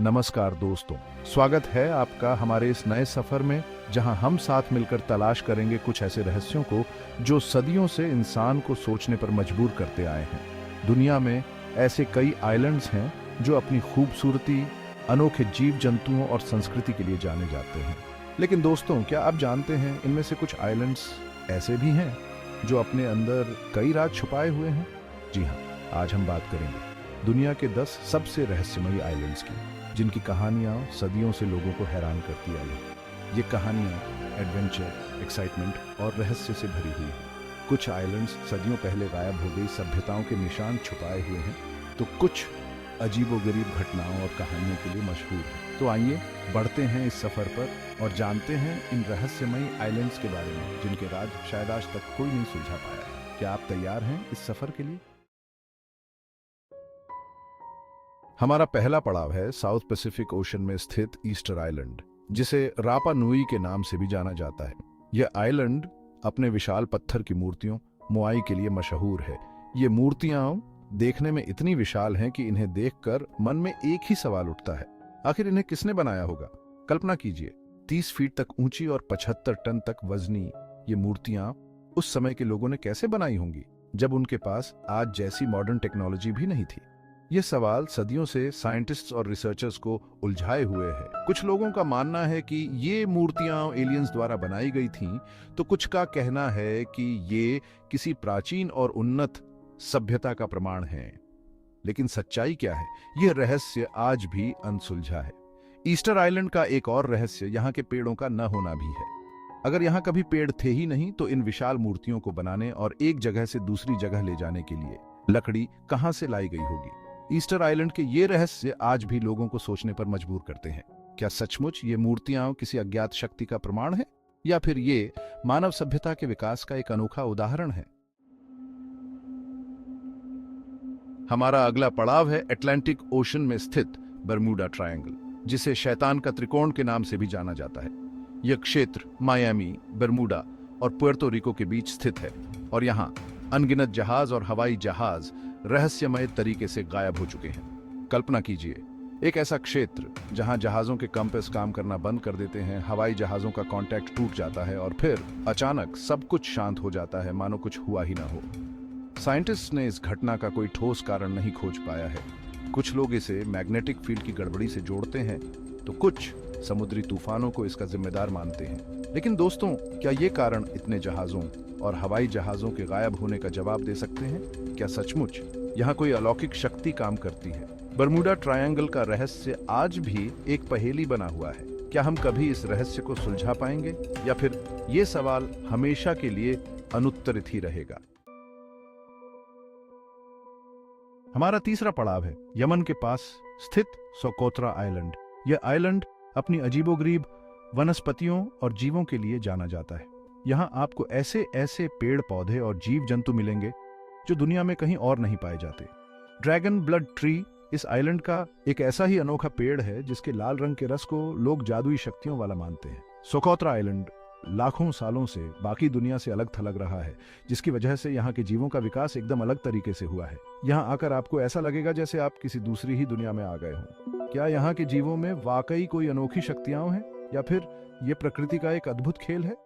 नमस्कार दोस्तों, स्वागत है आपका हमारे इस नए सफर में, जहां हम साथ मिलकर तलाश करेंगे कुछ ऐसे रहस्यों को जो सदियों से इंसान को सोचने पर मजबूर करते आए हैं। दुनिया में ऐसे कई आइलैंड्स हैं जो अपनी खूबसूरती, अनोखे जीव जंतुओं और संस्कृति के लिए जाने जाते हैं। लेकिन दोस्तों, क्या आप जानते हैं इनमें से कुछ आइलैंड्स ऐसे भी हैं जो अपने अंदर कई राज छुपाए हुए हैं? जी हाँ, आज हम बात करेंगे दुनिया के 10 सबसे रहस्यमयी आइलैंड्स की, जिनकी कहानियां सदियों से लोगों को हैरान करती आई हैं। ये कहानियां एडवेंचर, एक्साइटमेंट और रहस्य से भरी हुई हैं। कुछ आइलैंड्स सदियों पहले गायब हो गई सभ्यताओं के निशान छुपाए हुए हैं, तो कुछ अजीबोगरीब घटनाओं और कहानियों के लिए मशहूर हैं। तो आइए बढ़ते हैं इस सफर पर और जानते हैं इन रहस्यमयी आइलैंड्स के बारे में, जिनके राज शायद आज तक कोई नहीं सुलझा पाया है। क्या आप तैयार हैं इस सफर के लिए? हमारा पहला पड़ाव है साउथ पैसिफिक ओशन में स्थित ईस्टर आइलैंड, जिसे रापा नुई के नाम से भी जाना जाता है। यह आइलैंड अपने विशाल पत्थर की मूर्तियों, मोआई के लिए मशहूर है। ये मूर्तियां देखने में इतनी विशाल हैं कि इन्हें देखकर मन में एक ही सवाल उठता है, आखिर इन्हें किसने बनाया होगा? कल्पना कीजिए, 30 फीट तक ऊंची और 75 टन तक वजनी ये मूर्तियां उस समय के लोगों ने कैसे बनाई होंगी, जब उनके पास आज जैसी मॉडर्न टेक्नोलॉजी भी नहीं थी। ये सवाल सदियों से साइंटिस्ट्स और रिसर्चर्स को उलझाए हुए है। कुछ लोगों का मानना है कि ये मूर्तियां एलियंस द्वारा बनाई गई थीं, तो कुछ का कहना है कि ये किसी प्राचीन और उन्नत सभ्यता का प्रमाण है। लेकिन सच्चाई क्या है? यह रहस्य आज भी अनसुलझा है। ईस्टर आइलैंड का एक और रहस्य यहाँ के पेड़ों का न होना भी है। अगर यहाँ कभी पेड़ थे ही नहीं, तो इन विशाल मूर्तियों को बनाने और एक जगह से दूसरी जगह ले जाने के लिए लकड़ी कहाँ से लाई गई होगी? ईस्टर आइलैंड के ये रहस्य आज भी लोगों को सोचने पर मजबूर करते हैं। क्या सचमुच ये मूर्तियां किसी अज्ञात शक्ति का प्रमाण है, या फिर ये मानव सभ्यता के विकास का एक अनोखा उदाहरण है? हमारा अगला पड़ाव है अटलांटिक ओशन में स्थित बरमूडा ट्रायंगल, जिसे शैतान का त्रिकोण के नाम से भी जाना जाता है। यह क्षेत्र मायामी, बरमूडा और पुएर्तो रिको के बीच स्थित है, और यहाँ अनगिनत जहाज और हवाई जहाज रहस्यमय तरीके से गायब हो चुके हैं। कल्पना कीजिए, एक ऐसा क्षेत्र जहां जहाजों के कंपास काम करना बंद कर देते हैं, हवाई जहाजों का कांटेक्ट टूट जाता है और फिर अचानक सब कुछ शांत हो जाता है, मानो कुछ हुआ ही ना हो। साइंटिस्ट ने इस घटना का कोई ठोस कारण नहीं खोज पाया है। कुछ लोग इसे मैग्नेटिक फील्ड की गड़बड़ी से जोड़ते हैं, तो कुछ समुद्री तूफानों को इसका जिम्मेदार मानते हैं। लेकिन दोस्तों, क्या ये कारण इतने जहाजों और हवाई जहाजों के गायब होने का जवाब दे सकते हैं? क्या सचमुच यहाँ कोई अलौकिक शक्ति काम करती है? बरमूडा ट्रायंगल का रहस्य आज भी एक पहेली बना हुआ है। क्या हम कभी इस रहस्य को सुलझा पाएंगे, या फिर ये सवाल हमेशा के लिए अनुत्तरित ही रहेगा? हमारा तीसरा पड़ाव है यमन के पास स्थित सोकोत्रा आइलैंड। यह आइलैंड अपनी अजीबोगरीब वनस्पतियों और जीवों के लिए जाना जाता है। यहाँ आपको ऐसे ऐसे पेड़ पौधे और जीव जंतु मिलेंगे जो दुनिया में कहीं और नहीं पाए जाते। ड्रैगन ब्लड ट्री इस आइलैंड का एक ऐसा ही अनोखा पेड़ है जिसके लाल रंग के रस को लोग जादुई शक्तियों वाला मानते हैं। सोकोत्रा आइलैंड लाखों सालों से बाकी दुनिया से अलग थलग रहा है, जिसकी वजह से यहाँ के जीवों का विकास एकदम अलग तरीके से हुआ है। यहाँ आकर आपको ऐसा लगेगा जैसे आप किसी दूसरी ही दुनिया में आ गए हों। क्या यहाँ के जीवों में वाकई कोई अनोखी शक्तियां हैं, या फिर ये प्रकृति का एक अद्भुत खेल है?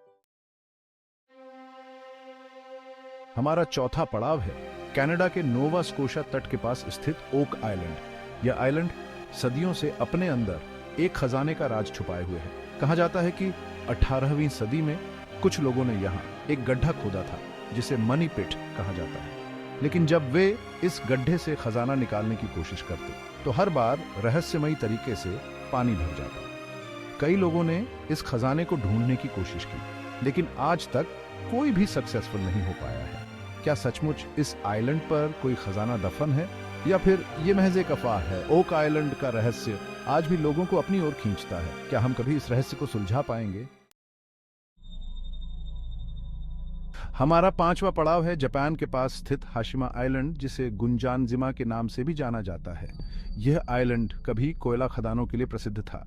हमारा चौथा पड़ाव है कनाडा के नोवा स्कोशा तट के पास स्थित ओक आइलैंड। यह आइलैंड सदियों से अपने अंदर एक खजाने का राज छुपाए हुए है। कहा जाता है कि 18वीं सदी में कुछ लोगों ने यहाँ एक गड्ढा खोदा था, जिसे मनी पिट कहा जाता है। लेकिन जब वे इस गड्ढे से खजाना निकालने की कोशिश करते, तो हर बार रहस्यमयी तरीके से पानी भर जाता। कई लोगों ने इस खजाने को ढूंढने की कोशिश की, लेकिन आज तक कोई भी सक्सेसफुल नहीं हो पाया है। क्या सचमुच इस आइलैंड पर कोई खजाना दफन है, या फिर ये महज एक अफवाह है? ओक आइलैंड का रहस्य आज भी लोगों को अपनी ओर खींचता है। क्या हम कभी इस रहस्य को सुलझा पाएंगे? हमारा पांचवा पड़ाव है जापान के पास स्थित हाशिमा आइलैंड, जिसे गुंजानजिमा के नाम से भी जाना जाता है। यह आइलैंड कभी कोयला खदानों के लिए प्रसिद्ध था,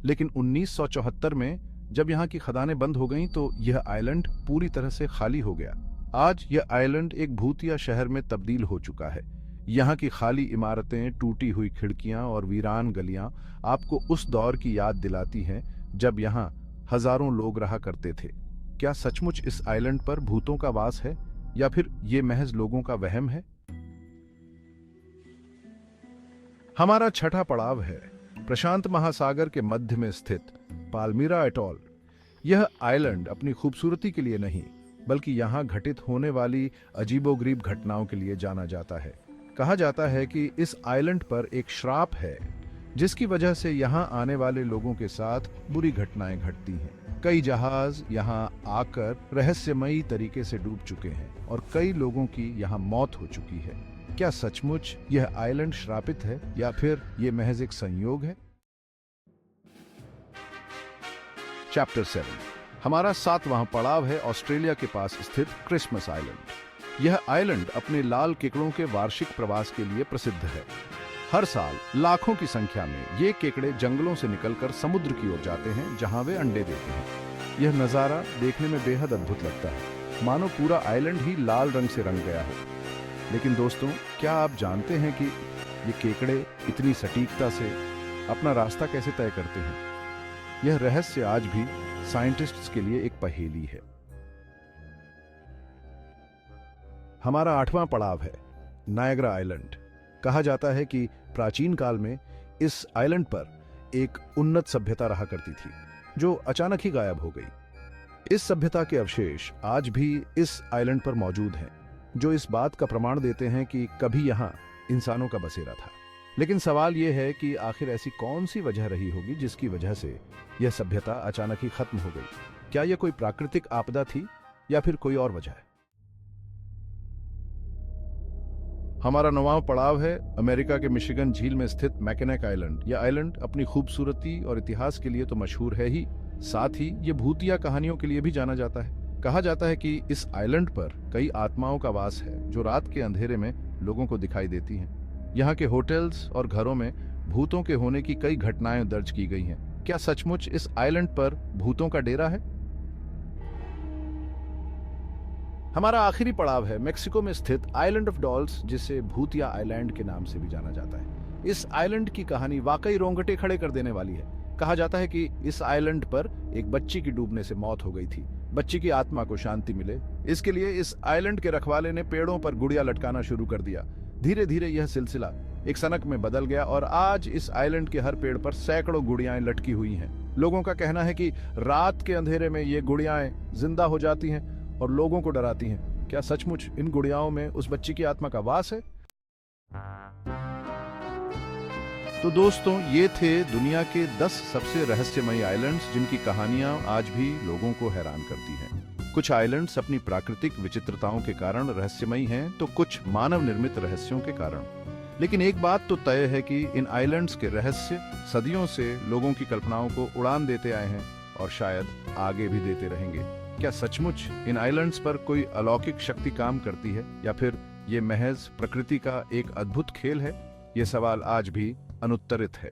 लेकिन 1974 में जब यहाँ की खदानें बंद हो गईं, तो यह आइलैंड पूरी तरह से खाली हो गया। आज यह आइलैंड एक भूतिया शहर में तब्दील हो चुका है। यहाँ की खाली इमारतें, टूटी हुई खिड़कियां और वीरान गलियां आपको उस दौर की याद दिलाती हैं जब यहाँ हजारों लोग रहा करते थे। क्या सचमुच इस आइलैंड पर भूतों का वास है या फिर ये महज लोगों का वहम है? हमारा छठा पड़ाव है प्रशांत महासागर के मध्य में स्थित पाल्मिरा एटॉल। यह आइलैंड अपनी खूबसूरती के लिए नहीं बल्कि यहाँ घटित होने वाली अजीबोगरीब घटनाओं के लिए जाना जाता है। कहा जाता है कि इस आइलैंड पर एक श्राप है जिसकी वजह से यहाँ आने वाले लोगों के साथ बुरी घटनाएं घटती हैं। कई जहाज यहाँ आकर रहस्यमयी तरीके से डूब चुके हैं और कई लोगों की यहाँ मौत हो चुकी है। क्या सचमुच यह आइलैंड श्रापित है या फिर यह महज एक संयोग है? चैप्टर 7। हमारा 7वां पड़ाव है ऑस्ट्रेलिया के पास स्थित क्रिसमस आइलैंड। यह आइलैंड अपने लाल केकड़ों के वार्षिक प्रवास के लिए प्रसिद्ध है। हर साल लाखों की संख्या में ये केकड़े जंगलों से निकलकर समुद्र की ओर जाते हैं जहां वे अंडे देते हैं। यह नजारा देखने में बेहद अद्भुत लगता है, मानो पूरा आइलैंड ही लाल रंग से रंग गया हो। लेकिन दोस्तों, क्या आप जानते हैं कि ये केकड़े इतनी सटीकता से अपना रास्ता कैसे तय करते हैं? यह रहस्य आज भी साइंटिस्ट्स के लिए एक पहेली है। हमारा 8वां पड़ाव है नायग्रा आइलैंड। कहा जाता है कि प्राचीन काल में इस आइलैंड पर एक उन्नत सभ्यता रहा करती थी जो अचानक ही गायब हो गई। इस सभ्यता के अवशेष आज भी इस आइलैंड पर मौजूद हैं, जो इस बात का प्रमाण देते हैं कि कभी यहाँ इंसानों का बसेरा था। लेकिन सवाल यह है कि आखिर ऐसी कौन सी वजह रही होगी जिसकी वजह से यह सभ्यता अचानक ही खत्म हो गई? क्या यह कोई प्राकृतिक आपदा थी या फिर कोई और वजह है? हमारा 9वां पड़ाव है अमेरिका के मिशिगन झील में स्थित मैकेनेक आइलैंड। यह आइलैंड अपनी खूबसूरती और इतिहास के लिए तो मशहूर है ही, साथ ही ये भूतिया कहानियों के लिए भी जाना जाता है। कहा जाता है कि इस आइलैंड पर कई आत्माओं का वास है जो रात के अंधेरे में लोगों को दिखाई देती हैं। यहाँ के होटल्स और घरों में भूतों के होने की कई घटनाएं दर्ज की गई हैं। क्या सचमुच इस आइलैंड पर भूतों का डेरा है? हमारा आखिरी पड़ाव है मेक्सिको में स्थित आइलैंड ऑफ डॉल्स, जिसे भूतिया आइलैंड के नाम से भी जाना जाता है। इस आइलैंड की कहानी वाकई रोंगटे खड़े कर देने वाली है। कहा जाता है कि इस आइलैंड पर एक बच्ची की डूबने से मौत हो गई थी। बच्ची की आत्मा को शांति मिले, इसके लिए इस आइलैंड के रखवाले ने पेड़ों पर गुड़िया लटकाना शुरू कर दिया। धीरे धीरे यह सिलसिला एक सनक में बदल गया और आज इस आइलैंड के हर पेड़ पर सैकड़ों गुड़ियाएं लटकी हुई हैं। लोगों का कहना है कि रात के अंधेरे में ये गुड़ियाएं जिंदा हो जाती हैं और लोगों को डराती हैं। क्या सचमुच इन गुड़ियाओं में उस बच्ची की आत्मा का वास है? तो दोस्तों, ये थे दुनिया के 10 सबसे रहस्यमयी आइलैंड्स जिनकी कहानियां आज भी लोगों को हैरान करती हैं। कुछ आइलैंड्स अपनी प्राकृतिक विचित्रताओं के कारण रहस्यमयी हैं, तो कुछ मानव निर्मित रहस्यों के कारण। लेकिन एक बात तो तय है कि इन आइलैंड्स के रहस्य सदियों से लोगों की कल्पनाओं को उड़ान देते आए हैं और शायद आगे भी देते रहेंगे। क्या सचमुच इन आइलैंड्स पर कोई अलौकिक शक्ति काम करती है या फिर ये महज प्रकृति का एक अद्भुत खेल है? ये सवाल आज भी अनुत्तरित है।